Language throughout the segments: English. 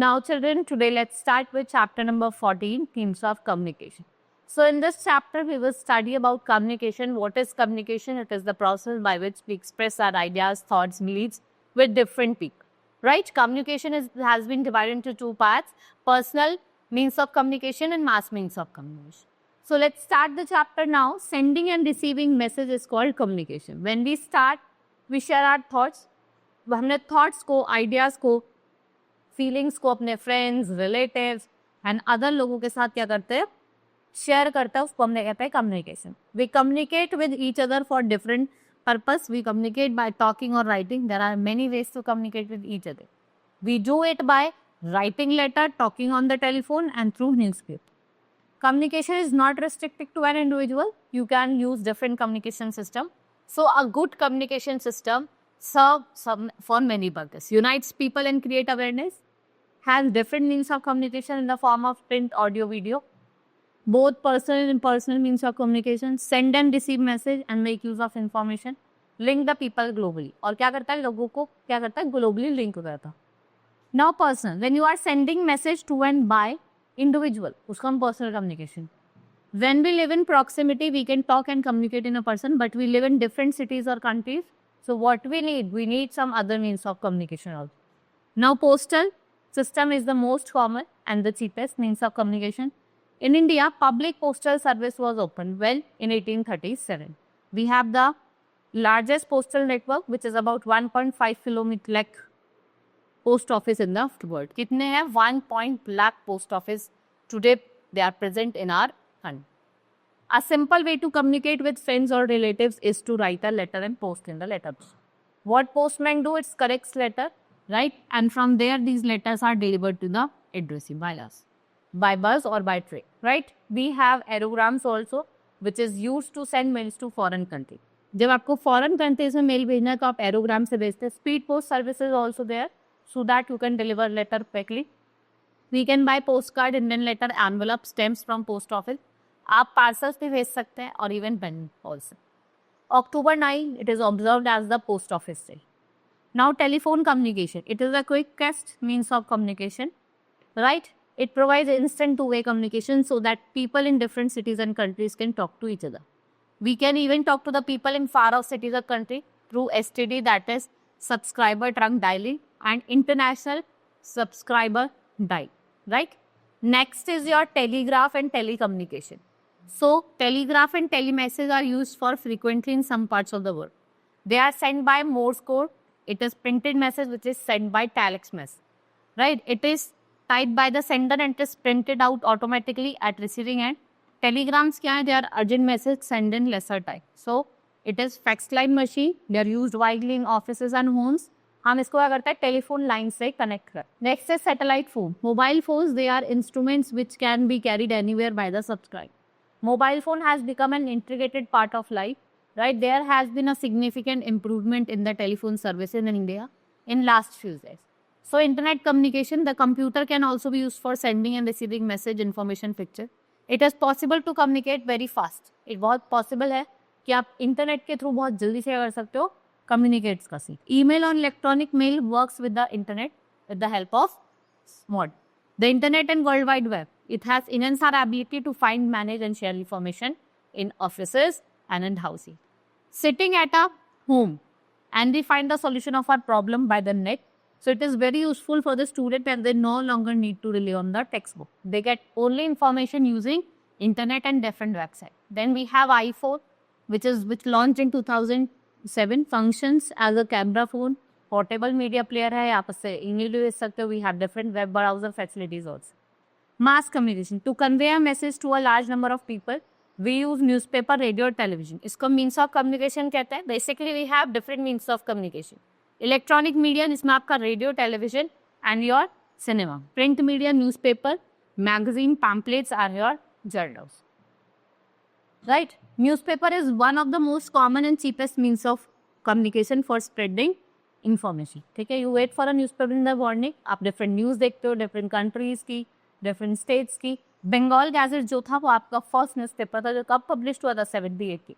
Now children, today let's start with chapter number 14, themes of communication. So in this chapter, we will study about communication. What is communication? It is the process by which we express our ideas, thoughts, beliefs with different people. Right? Communication has been divided into two parts, personal means of communication and mass means of communication. So let's start the chapter now. Sending and receiving message is called communication. When we start, we share our thoughts. हमने thoughts को, ideas को, feelings को अपने friends, relatives and other लोगों के साथ क्या करते हैं, शेयर करते हैं, उसको हमने कहते हैं communication. We communicate with each other for different purpose. We communicate by talking और writing. There are many ways to communicate with each other. We do it by writing letter, talking on the telephone and through newspaper. Communication is not restricted to an individual. You can use different communication system. So a good communication system serves for many purposes. Unites people and create awareness. Has different means of communication in the form of print, audio, video. Both personal and impersonal means of communication. Send and receive message and make use of information. Link the people globally. और क्या करता है, लोगों को क्या करता है, globally link करता है. Now personal. When you are sending message to and by individual, उसको हम personal communication. When we live in proximity, we can talk and communicate in a person, but we live in different cities or countries. So what we need some other means of communication also. Now postal system is the most common and the cheapest means of communication. In India, public postal service was opened in 1837. We have the largest postal network, which is about 1.5 kilometer lakh post office in the world. कितने हैं? 1 lakh post office today they are present in our country. A simple way to communicate with friends or relatives is to write a letter and post in the letter box. What postman do? It corrects letter, right? And from there these letters are delivered to the addressee by us, by bus or by train, right? We have aerograms also, which is used to send mails to foreign country. जब आपको foreign countries में mail भेजना है तो आप aerogram से भेजते हैं. Speed post service is also there, so that you can deliver letter quickly. We can buy postcard, Indian letter, envelope, stamps from post office. आप parcels भी भेज सकते हैं और even pen also. October 9, it is observed as the post office day. Now telephone communication. It is the quickest means of communication, right? It provides instant two-way communication so that people in different cities and countries can talk to each other. We can even talk to the people in far-off cities or country through STD, that is subscriber trunk dialing, and international subscriber dial, right? Next is your telegraph and telecommunication. So telegraph and telemessage are used for frequently in some parts of the world. They are sent by Morse code. It is printed message which is sent by telex message, right? It is typed by the sender and it is printed out automatically at receiving end. Telegrams क्या है? They are urgent message sent in lesser time. So it is fax line machine. They are used widely in offices and homes. हम इसको क्या करते हैं, telephone line से connect कर. Next है satellite phone. Mobile phones, they are instruments which can be carried anywhere by the subscribe. Mobile phone has become an integrated part of life, right? There has been a significant improvement in the telephone services in India in last few years. So internet communication, the computer can also be used for sending and receiving message, information, picture. It is possible to communicate very fast. it बहुत possible है कि आप internet के through बहुत जल्दी से कर सकते हो communicates का सी. Email और electronic mail works with the internet with the help of mod. The internet and World Wide Web. It has enhanced our ability to find, manage and share information in offices and in housing. Sitting at a home and we find the solution of our problem by the net. So it is very useful for the student and they no longer need to rely on the textbook. They get only information using internet and different websites. Then we have iPhone, which launched in 2007, functions as a camera phone, portable media player है, आप इससे email भी भेज सकते हो. We have different web browser facilities also. Mass communication. To convey a message to a large number of people, we use newspaper, radio, television. इसको means of communication कहते हैं. Basically, we have different means of communication. Electronic media, इसमें आपका radio, television and your cinema. Print media, newspaper, magazine, pamphlets are your journals. Right? Newspaper is one of the most common and cheapest means of communication for spreading information. ठीक है? You wait for a newspaper in the morning. आप different news देखते हो, different countries की, different states की. Bengal gadget जो था वो आपका फर्स्ट न्यूज़पेपर था जो कब पब्लिश हुआ था 78 की.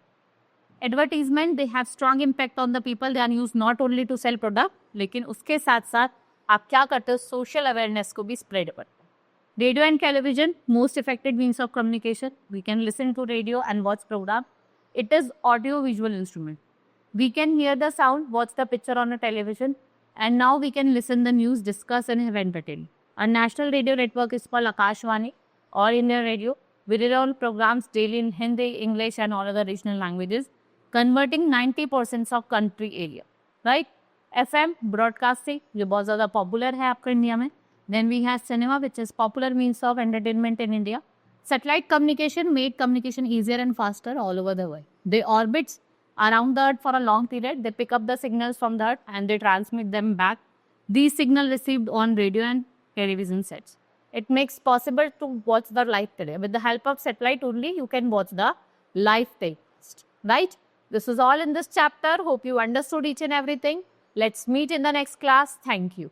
Advertisement, they have strong impact on the people. They are used not only to sell product, लेकिन उसके साथ साथ आप क्या करते हो, सोशल अवेयरनेस को भी स्प्रेड करते हो. Radio and television, most effective means of communication. We can listen to radio and watch program. It is audio-visual instrument. We can hear the sound, watch the picture on a television, and now we can listen the news, discuss and have entertainment. Our national radio network is called Akashvani or Indian Radio. We did all programs daily in Hindi, English and all other regional languages, converting 90% of country area. Right? FM, broadcasting, जो बहुत ज़्यादा popular है आपके India में. Then we have cinema, which is popular means of entertainment in India. Satellite communication made communication easier and faster all over the world. They orbit around the earth for a long period. They pick up the signals from the earth and they transmit them back. These signals received on radio and television sets. It makes possible to watch the live today. With the help of satellite only, you can watch the live telecast. Right? This is all in this chapter. Hope you understood each and everything. Let's meet in the next class. Thank you.